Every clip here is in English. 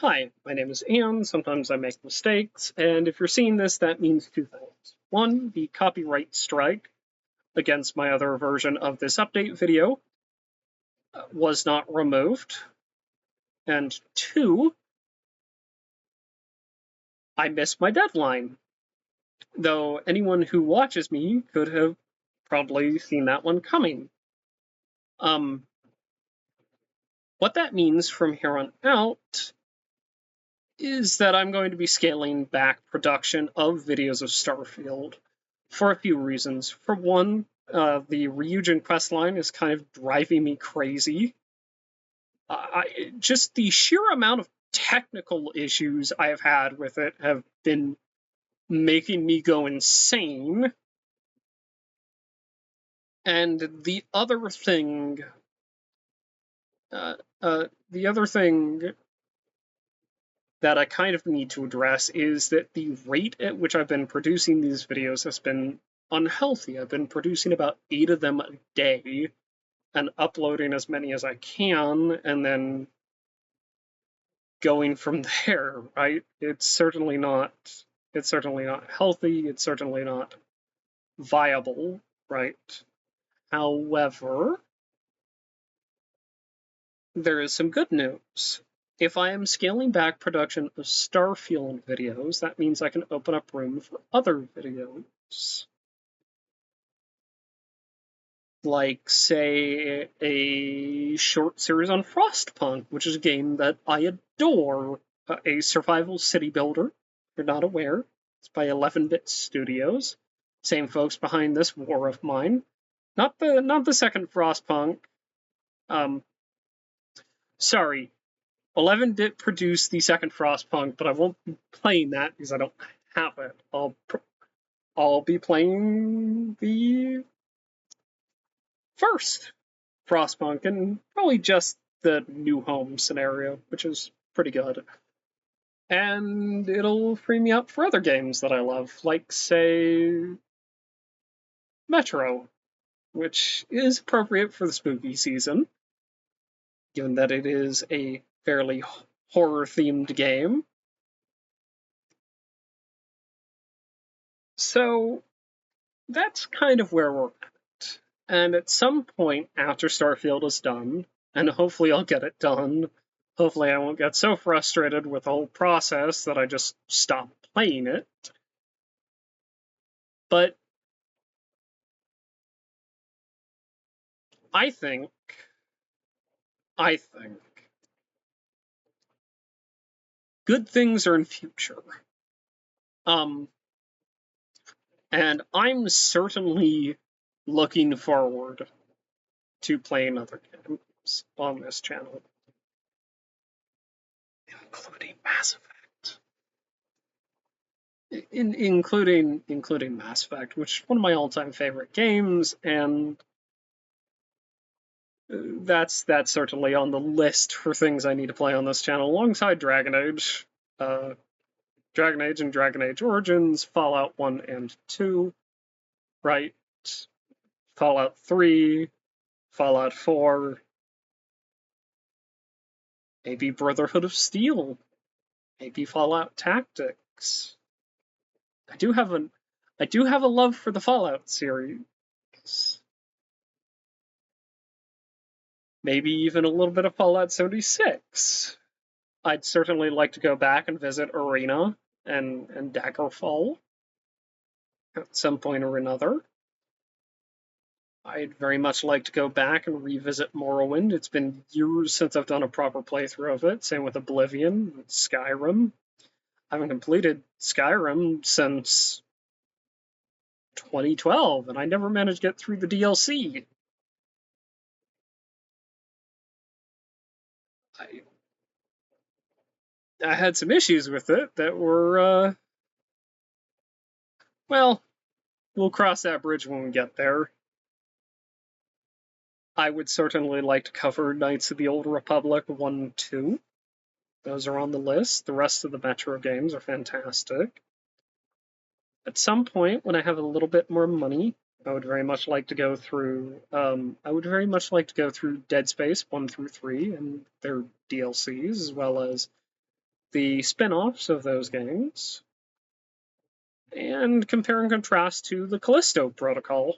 Hi, my name is Ian. Sometimes I make mistakes, and if you're seeing this, that means two things. One, the copyright strike against my other version of this update video was not removed, and two, I missed my deadline. Though anyone who watches me could have probably seen that one coming. What that means from here on out is that I'm going to be scaling back production of videos of Starfield for a few reasons. For one, the Ryujin questline is kind of driving me crazy. Just the sheer amount of technical issues I have had with it have been making me go insane. And the other thing that I kind of need to address is that the rate at which I've been producing these videos has been unhealthy. I've been producing about 8 of them a day and uploading as many as I can and then going from there, right? It's certainly not healthy, it's certainly not viable, right? However, there is some good news. If I am scaling back production of Starfield videos, that means I can open up room for other videos. Like, say, a short series on Frostpunk, which is a game that I adore. A survival city builder, if you're not aware. It's by 11-Bit Studios. Same folks behind this War of Mine. Not the second Frostpunk. Sorry, 11-Bit produced the second Frostpunk, but I won't be playing that because I don't have it. I'll be playing the first Frostpunk and probably just the new home scenario, which is pretty good. And it'll free me up for other games that I love, like, say, Metro, which is appropriate for the spooky season, given that it is a fairly horror-themed game. So that's kind of where we're at. And at some point after Starfield is done, and hopefully I'll get it done, hopefully I won't get so frustrated with the whole process that I just stop playing it. But I think good things are in future. And I'm certainly looking forward to playing other games on this channel, including Mass Effect. Including Mass Effect, which is one of my all-time favorite games, and that's certainly on the list for things I need to play on this channel, alongside Dragon Age. Dragon Age and Dragon Age Origins, Fallout 1 and 2, right? Fallout 3, Fallout 4, maybe Brotherhood of Steel, maybe Fallout Tactics. I do have a love for the Fallout series. Maybe even a little bit of Fallout 76. I'd certainly like to go back and visit Arena and Daggerfall at some point or another. I'd very much like to go back and revisit Morrowind. It's been years since I've done a proper playthrough of it. Same with Oblivion, with Skyrim. I haven't completed Skyrim since 2012, and I never managed to get through the DLC. I had some issues with it that were, well, we'll cross that bridge when we get there. I would certainly like to cover Knights of the Old Republic 1 and 2. Those are on the list. The rest of the Metro games are fantastic. At some point, when I have a little bit more money, I would very much like to go through Dead Space 1 through 3 and their DLCs, as well as the spin-offs of those games, and compare and contrast to the Callisto Protocol.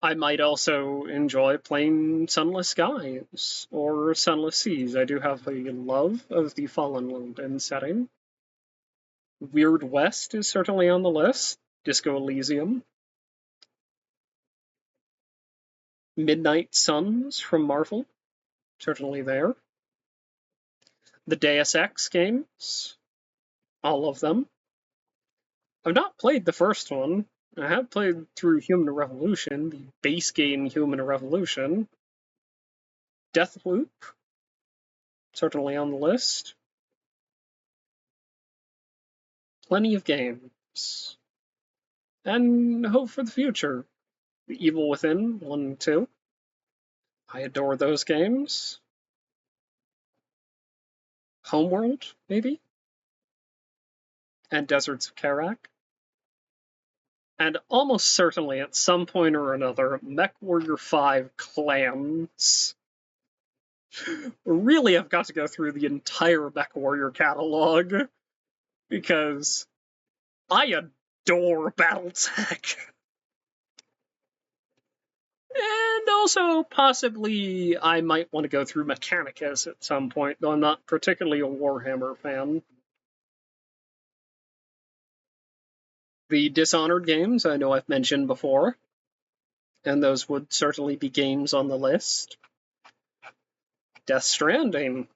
I might also enjoy playing Sunless Skies or Sunless Seas. I do have a love of the Fallen London setting. Weird West is certainly on the list. Disco Elysium. Midnight Suns from Marvel, certainly there. The Deus Ex games, all of them. I've not played the first one. I have played through Human Revolution, the base game Human Revolution. Deathloop, certainly on the list. Plenty of games. And hope for the future. The Evil Within 1 and 2. I adore those games. Homeworld, maybe? And Deserts of Karak. And almost certainly at some point or another, MechWarrior 5 Clans. Really, I've got to go through the entire MechWarrior catalog because I adore Battletech. And also, possibly, I might want to go through Mechanicus at some point, though I'm not particularly a Warhammer fan. The Dishonored games, I know I've mentioned before, and those would certainly be games on the list. Death Stranding.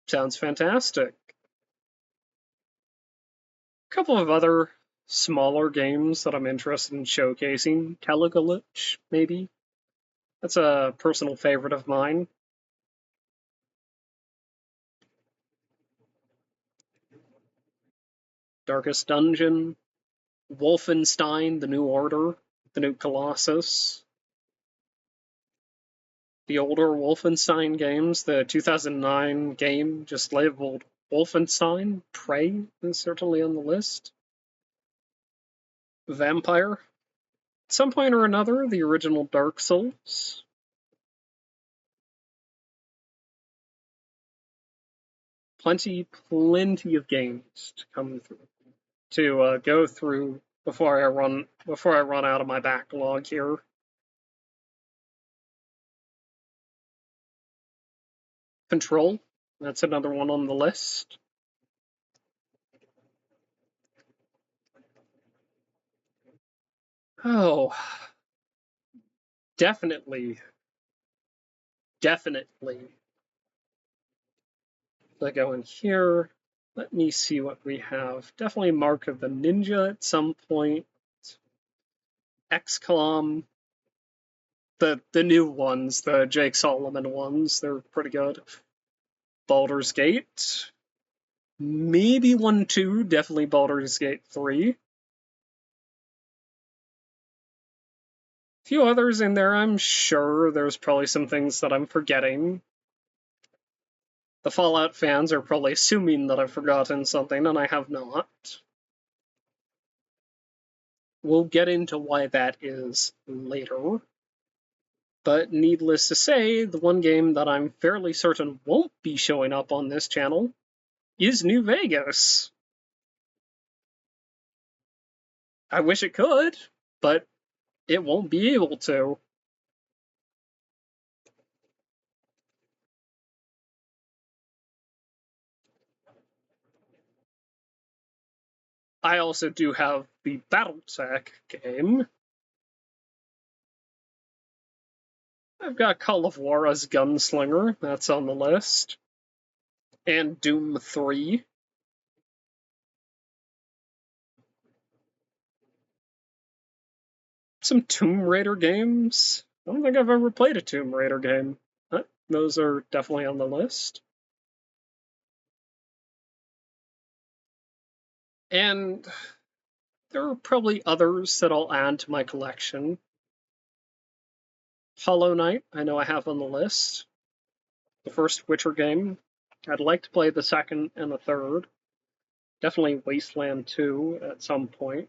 Sounds fantastic. A couple of other smaller games that I'm interested in showcasing. Teleglitch, maybe? That's a personal favorite of mine. Darkest Dungeon. Wolfenstein, The New Order, The New Colossus. The older Wolfenstein games, the 2009 game just labeled Wolfenstein, Prey is certainly on the list. Vampire. At some point or another, the original Dark Souls. Plenty of games to come through, to go through before I run out of my backlog here. Control, that's another one on the list. Oh, definitely. I go in here. Let me see what we have. Definitely Mark of the Ninja at some point. XCOM. The new ones, the Jake Solomon ones, they're pretty good. Baldur's Gate. Maybe 1, 2, definitely Baldur's Gate 3. A few others in there, I'm sure there's probably some things that I'm forgetting. The Fallout fans are probably assuming that I've forgotten something, and I have not. We'll get into why that is later. But needless to say, the one game that I'm fairly certain won't be showing up on this channel is New Vegas. I wish it could, but it won't be able to. I also do have the Battletech game. I've got Call of War as Gunslinger, that's on the list. And Doom 3. Some Tomb Raider games. I don't think I've ever played a Tomb Raider game. But those are definitely on the list. And there are probably others that I'll add to my collection. Hollow Knight, I know I have on the list. The first Witcher game. I'd like to play the second and the third. Definitely Wasteland 2 at some point.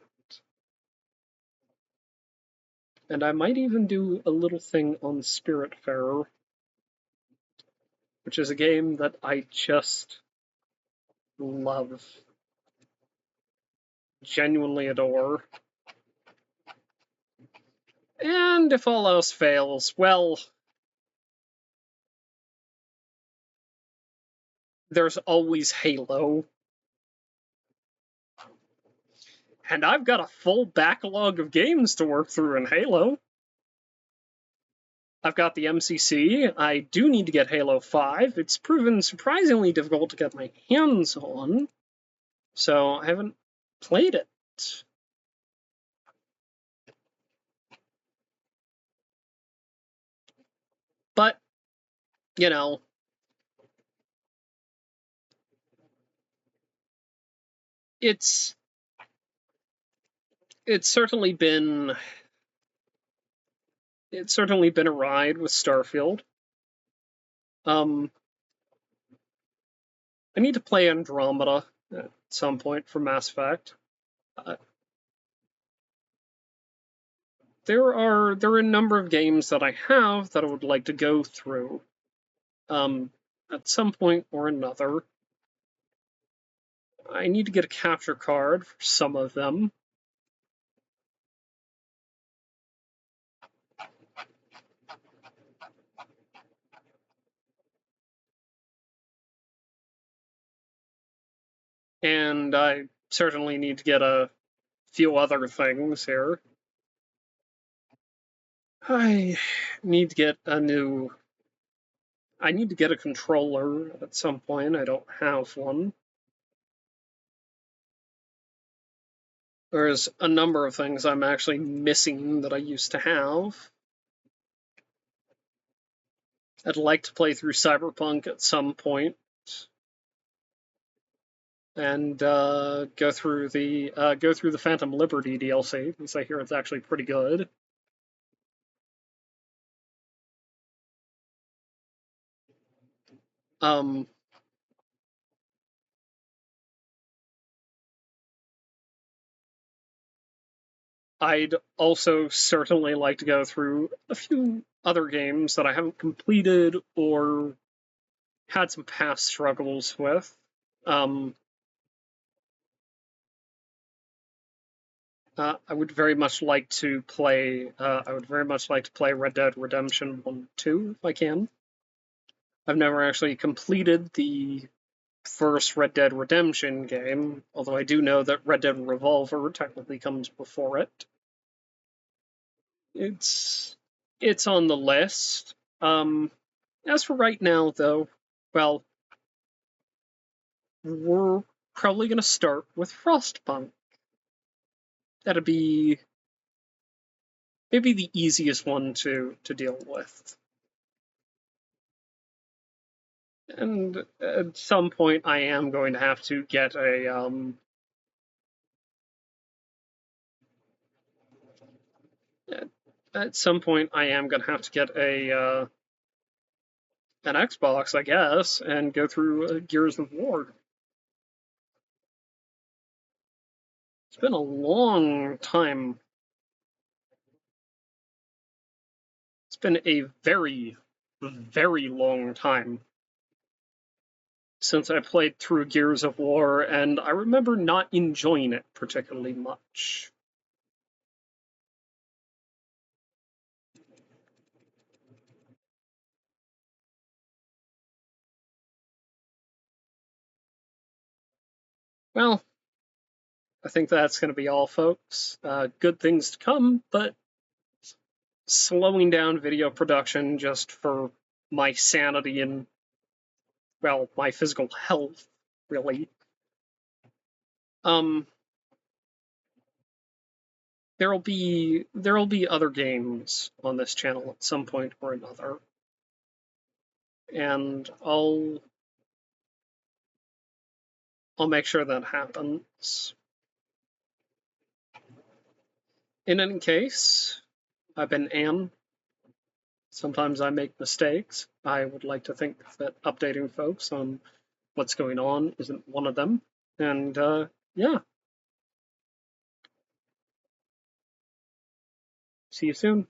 And I might even do a little thing on Spiritfarer. which is a game that I just love, genuinely adore. And if all else fails, well, there's always Halo. And I've got a full backlog of games to work through in Halo. I've got the MCC. I do need to get Halo 5. It's proven surprisingly difficult to get my hands on, so I haven't played it. But, you know, it's certainly been a ride with Starfield. I need to play Andromeda at some point for Mass Effect. There are a number of games that I have that I would like to go through at some point or another. I need to get a capture card for some of them. And I certainly need to get a few other things here. I need to get I need to get a controller at some point. I don't have one. There's a number of things I'm actually missing that I used to have. I'd like to play through Cyberpunk at some point and go through the Phantom Liberty DLC, because I hear it's actually pretty good. I'd also certainly like to go through a few other games that I haven't completed or had some past struggles with. I would very much like to play. Red Dead Redemption 1, 2 if I can. I've never actually completed the first Red Dead Redemption game, although I do know that Red Dead Revolver technically comes before it. It's on the list. As for right now, though, well, we're probably going to start with Frostpunk. That'd be maybe the easiest one to deal with. And at some point, I am going to have to get a at some point, I am going to have to get an Xbox, I guess, and go through Gears of War. It's been a long time. It's been a very, very long time since I played through Gears of War, and I remember not enjoying it particularly much. Well, I think that's going to be all, folks. Good things to come, but slowing down video production just for my sanity and, well, my physical health, really. There'll be other games on this channel at some point or another, and I'll make sure that happens. In any case, I've been Anne. Sometimes I make mistakes. I would like to think that updating folks on what's going on isn't one of them. And yeah, see you soon.